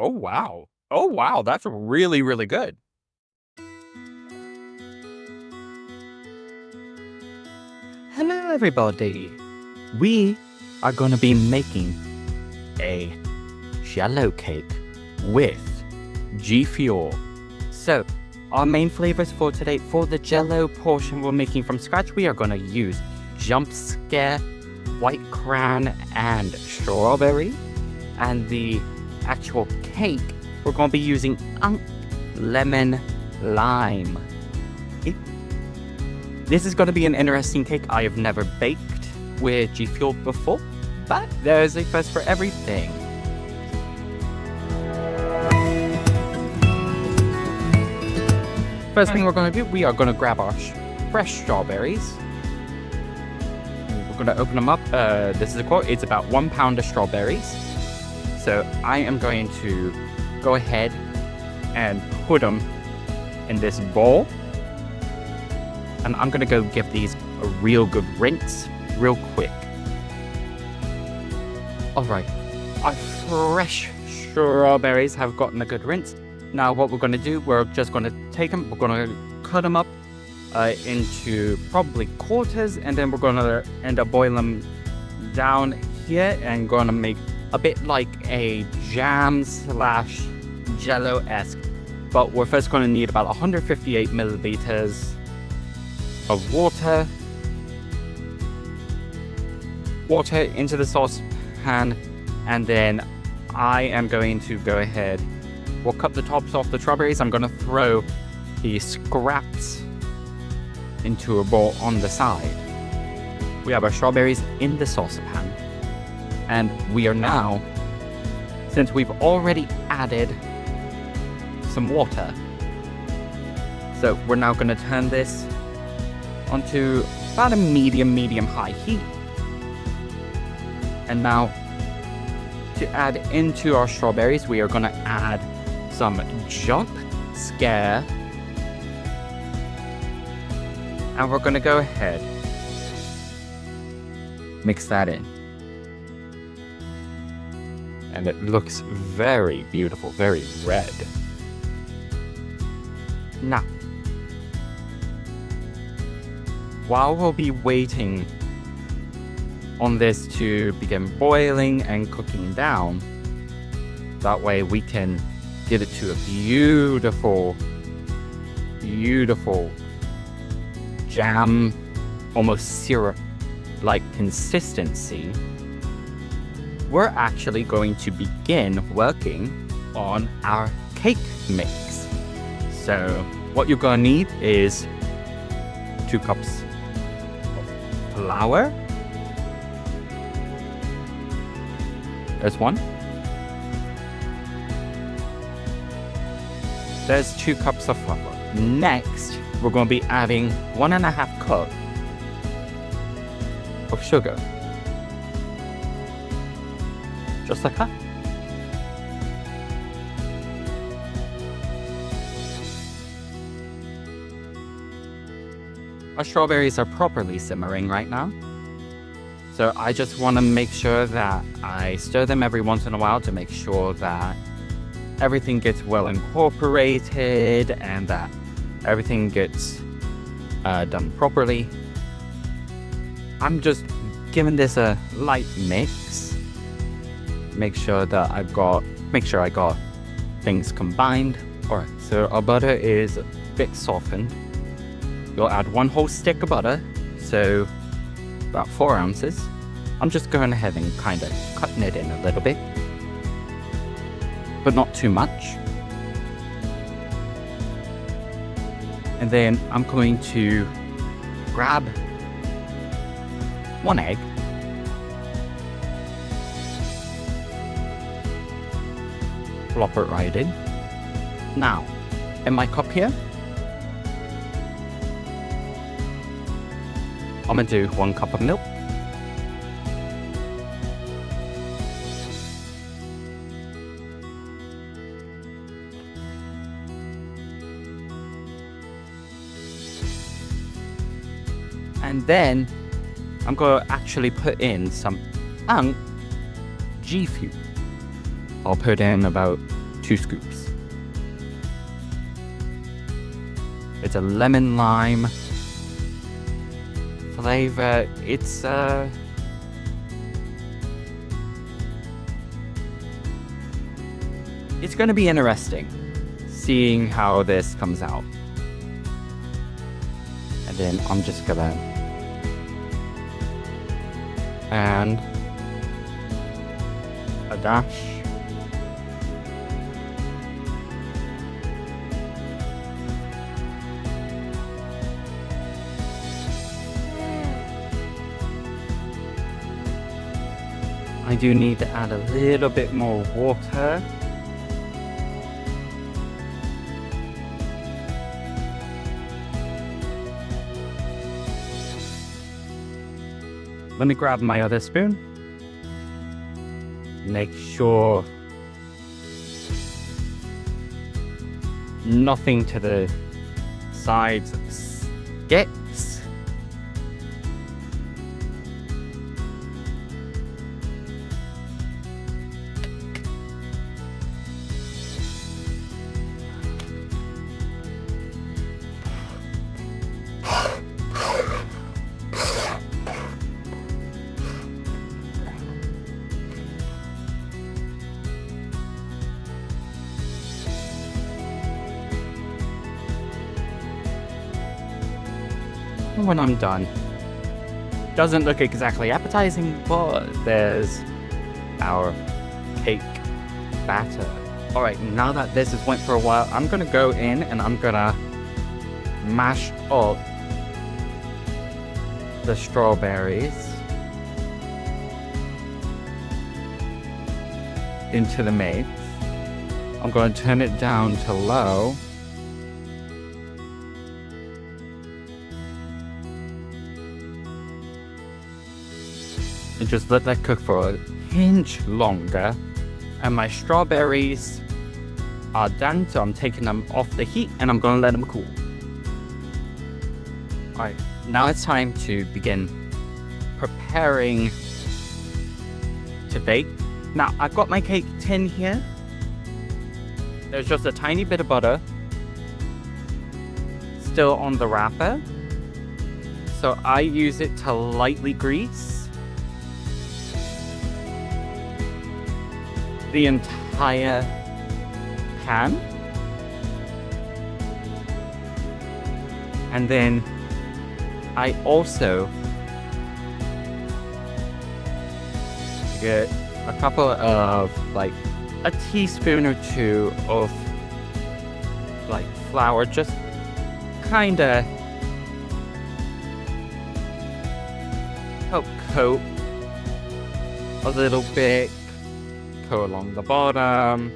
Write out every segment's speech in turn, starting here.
Oh, wow. Oh, wow, that's really, really good. Hello, everybody. We are going to be making a jello cake with G Fuel. So, our main flavors for today, for the jello portion we're making from scratch, we are going to use Jump Scare, White Cran, and strawberry. And the actual cake, we're going to be using lemon lime. This is going to be an interesting cake. I have never baked with G Fuel before, but there's a first for everything. First thing we're going to do, we are going to grab our fresh strawberries. We're going to open them up. This is a quote. It's about 1 pound of strawberries. So I am going to go ahead and put them in this bowl. And I'm going to go give these a real good rinse real quick. Alright, our fresh strawberries have gotten a good rinse. Now what we're going to do, we're just going to take them, we're going to cut them up into probably quarters, and then we're going to end up boiling them down here and going to make a bit like a jam slash jello-esque. But we're first going to need about 158 milliliters of water into the saucepan, and then I am going to go ahead, we'll cut the tops off the strawberries. I'm going to throw the scraps into a bowl on the side. We have our strawberries in the saucepan, and we are now, since we've already added some water, so we're now going to turn this onto about a medium high heat. And now to add into our strawberries, we are going to add some Jump Scare, and we're going to go ahead, mix that in, and it looks very beautiful, very red. Now, while we'll be waiting on this to begin boiling and cooking down, that way we can get it to a beautiful jam, almost syrup-like consistency, we're actually going to begin working on our cake mix. So what you're going to need is 2 cups of flour. There's 1. There's 2 cups of flour. Next, we're going to be adding 1.5 cup of sugar. Just like that. Our strawberries are properly simmering right now. So I just want to make sure that I stir them every once in a while to make sure that everything gets well incorporated and that everything gets done properly. I'm just giving this a light mix. Make sure I got things combined. Alright, so our butter is a bit softened. You'll add 1 whole stick of butter, so about 4 ounces. I'm just going ahead and kind of cutting it in a little bit, but not too much. And then I'm going to grab 1 egg, plop it right in. Now, in my cup here, I'm going to do 1 cup of milk, and then I'm going to actually put in some G Fuel. I'll put in about 2 scoops. It's a lemon lime flavor. It's going to be interesting seeing how this comes out. And then I'm just gonna and a dash. I do need to add a little bit more water. Let me grab my other spoon. Make sure nothing to the sides skips. When I'm done. Doesn't look exactly appetizing, but there's our cake batter. Alright, now that this has went for a while, I'm gonna go in and I'm gonna mash up the strawberries into the mix. I'm gonna turn it down to low. And just let that cook for a hinge longer. And my strawberries are done, so I'm taking them off the heat and I'm gonna let them cool. Alright, now it's time to begin preparing to bake. Now, I've got my cake tin here. There's just a tiny bit of butter still on the wrapper. So I use it to lightly grease the entire pan. And then I also get a couple of, like, a teaspoon or 2 of, like, flour, just kinda help coat a little bit. Go along the bottom,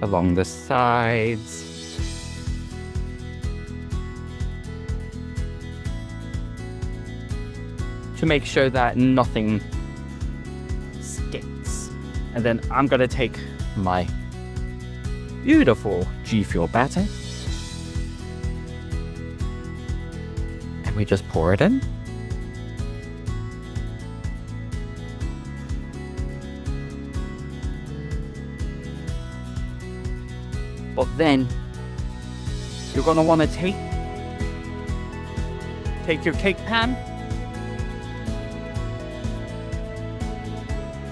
along the sides, to make sure that nothing sticks. And then I'm gonna take my beautiful G Fuel batter and we just pour it in. But then you're gonna want to take your cake pan,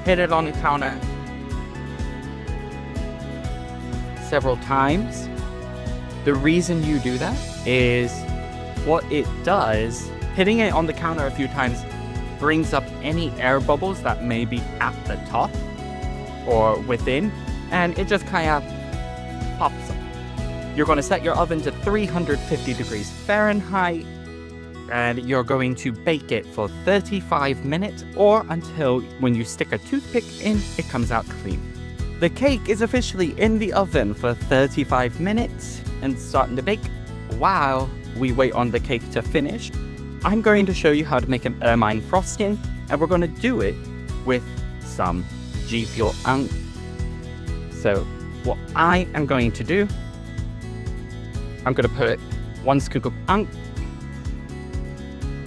hit it on the counter several times. The reason you do that is what it does, hitting it on the counter a few times brings up any air bubbles that may be at the top or within, and it just kind of pops up. You're going to set your oven to 350 degrees Fahrenheit and you're going to bake it for 35 minutes or until when you stick a toothpick in, it comes out clean. The cake is officially in the oven for 35 minutes and starting to bake. While we wait on the cake to finish, I'm going to show you how to make an ermine frosting, and we're going to do it with some G Fuel unk. So what I am going to do, I'm going to put 1 scoop of unk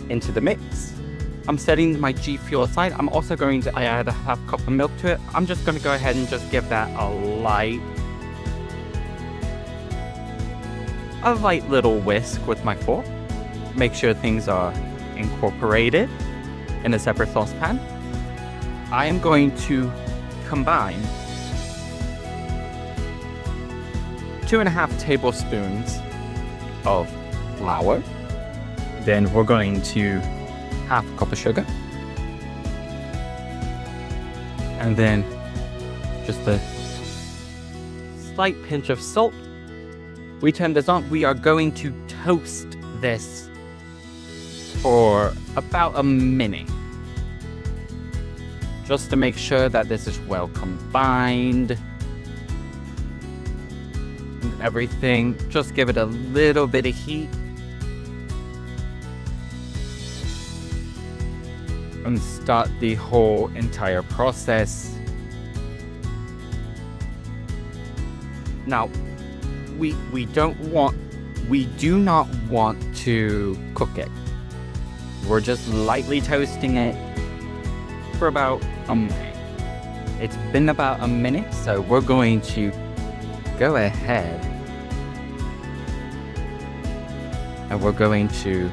into the mix. I'm setting my G Fuel aside. I'm also going to add a half cup of milk to it. I'm just going to go ahead and just give that a light little whisk with my fork. Make sure things are incorporated in a separate saucepan. I am going to combine 2.5 tablespoons of flour. Then we're going to half a cup of sugar. And then just a slight pinch of salt. We turn this on. We are going to toast this for about a minute. Just to make sure that this is well combined. And everything. Just give it a little bit of heat. And start the whole entire process. Now, we do not want to cook it. We're just lightly toasting it for about a minute. It's been about a minute, so we're going to go ahead and we're going to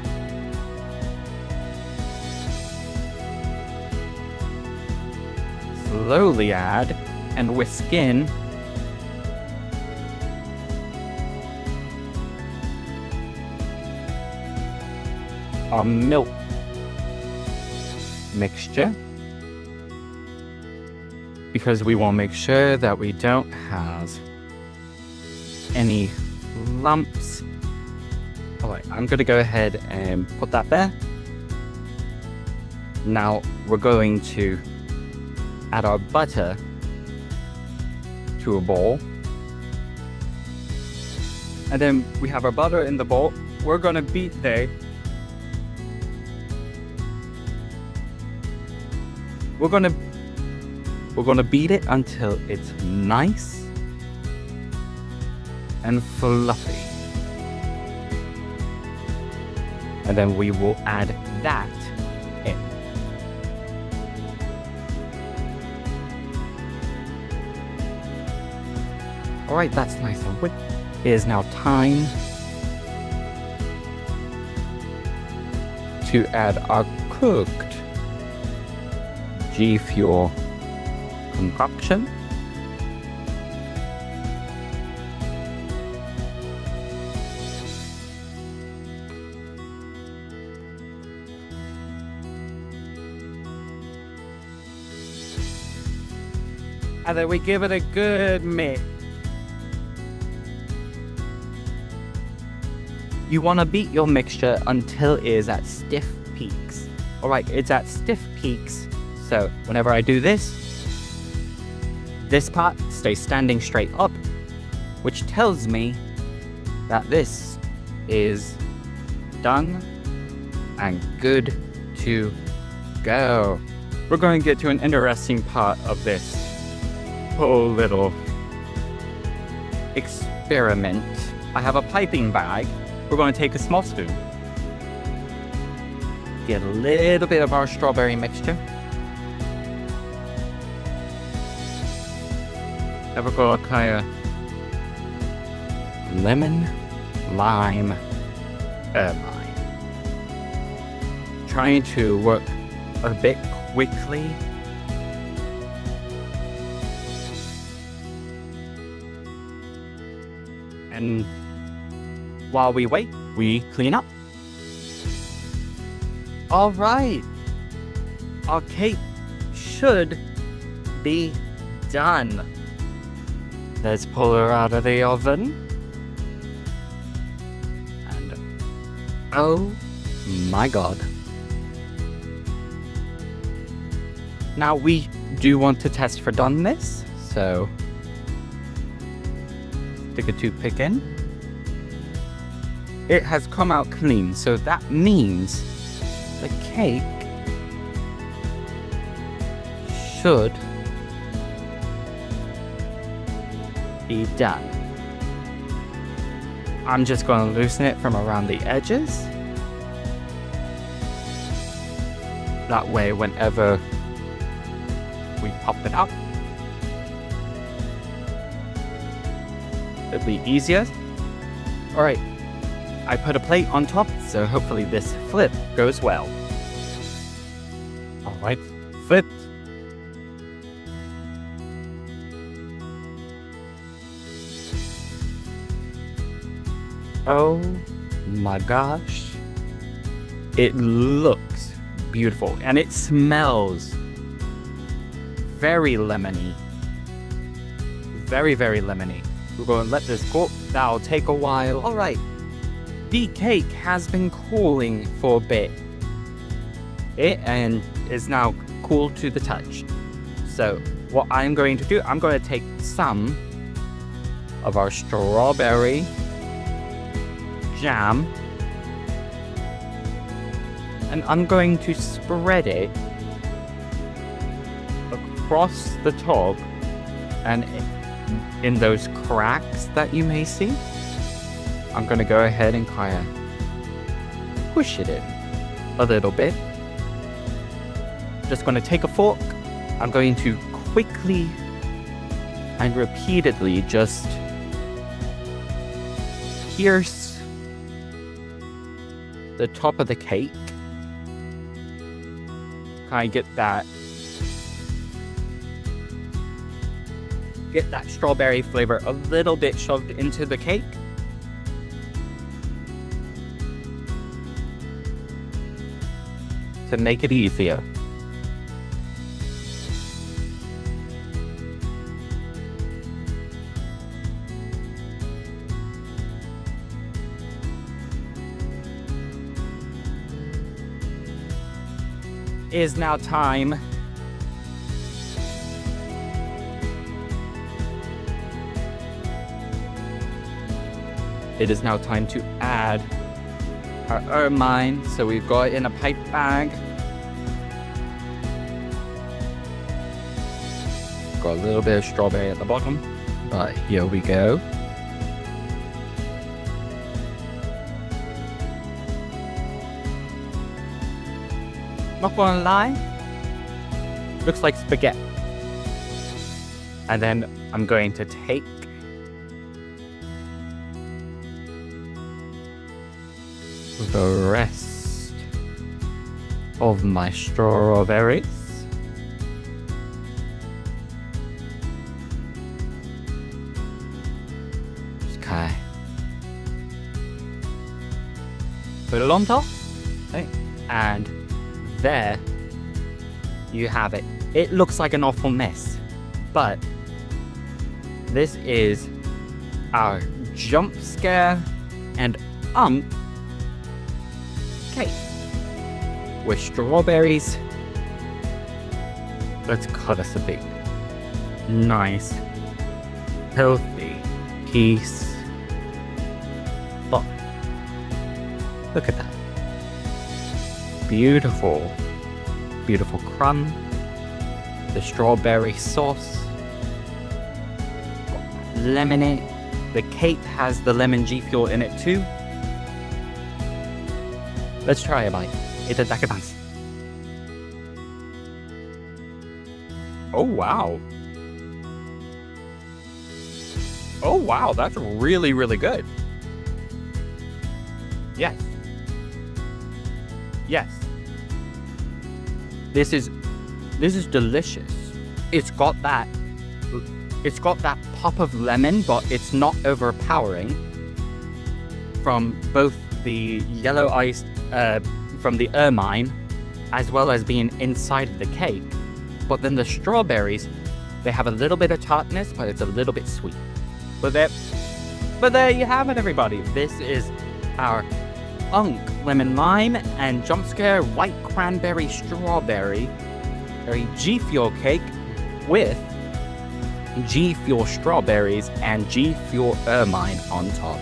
slowly add and whisk in our milk mixture, because we want to make sure that we don't have any lumps. Alright, I'm going to go ahead and put that there. Now we're going to add our butter to a bowl. And then we have our butter in the bowl. We're going to beat there. We're going to beat it until it's nice and fluffy. And then we will add that in. Alright, that's nice and quick. It is now time to add our cooked G Fuel concoction. And then we give it a good mix. You want to beat your mixture until it is at stiff peaks. Alright, it's at stiff peaks. So whenever I do this part stays standing straight up, which tells me that this is done and good to go. We're going to get to an interesting part of this whole little experiment. I have a piping bag. We're going to take a small spoon, get a little bit of our strawberry mixture. And we're going to kind of lemon, lime, ermine. Trying to work a bit quickly. And while we wait, we clean up. All right. Our cake should be done. Let's pull her out of the oven. And oh my God. Now we do want to test for doneness, so stick a toothpick in. It has come out clean, so that means the cake should be done. I'm just going to loosen it from around the edges. That way, whenever we pop it up, it'll be easier. All right, I put a plate on top, so hopefully this flip goes well. All right, flip. Oh my gosh. It looks beautiful and it smells very lemony. Very, very lemony. We're going to let this cook. That'll take a while. All right. The cake has been cooling for a bit. And is now cool to the touch. So what I'm going to do, I'm going to take some of our strawberry jam and I'm going to spread it across the top and in those cracks that you may see. I'm going to go ahead and kind of push it in a little bit. Just going to take a fork. I'm going to quickly and repeatedly just pierce the top of the cake. Kind of get that strawberry flavor a little bit shoved into the cake. To make it easier. It is now time to add our ermine. So we've got it in a pipe bag. Got a little bit of strawberry at the bottom, but here we go. Not gonna lie, looks like spaghetti. And then I'm going to take the rest of my strawberries. Okay. Put it on top. Okay. And there you have it. It looks like an awful mess, but this is our jump scare and cake with strawberries. Let's cut us a big, nice, healthy piece. Look, look at that. Beautiful, beautiful crumb. The strawberry sauce. Lemon in it. The cake has the lemon G Fuel in it too. Let's try a bite. Itadakimasu. Oh, wow. Oh, wow. That's really, really good. Yes. Yes. This is delicious. It's got that pop of lemon, but it's not overpowering from both the yellow ice from the ermine as well as being inside of the cake. But then the strawberries, they have a little bit of tartness, but it's a little bit sweet. But there you have it, everybody. This is our lemon lime and jump scare white cranberry strawberry G Fuel cake with G Fuel strawberries and G Fuel ermine on top.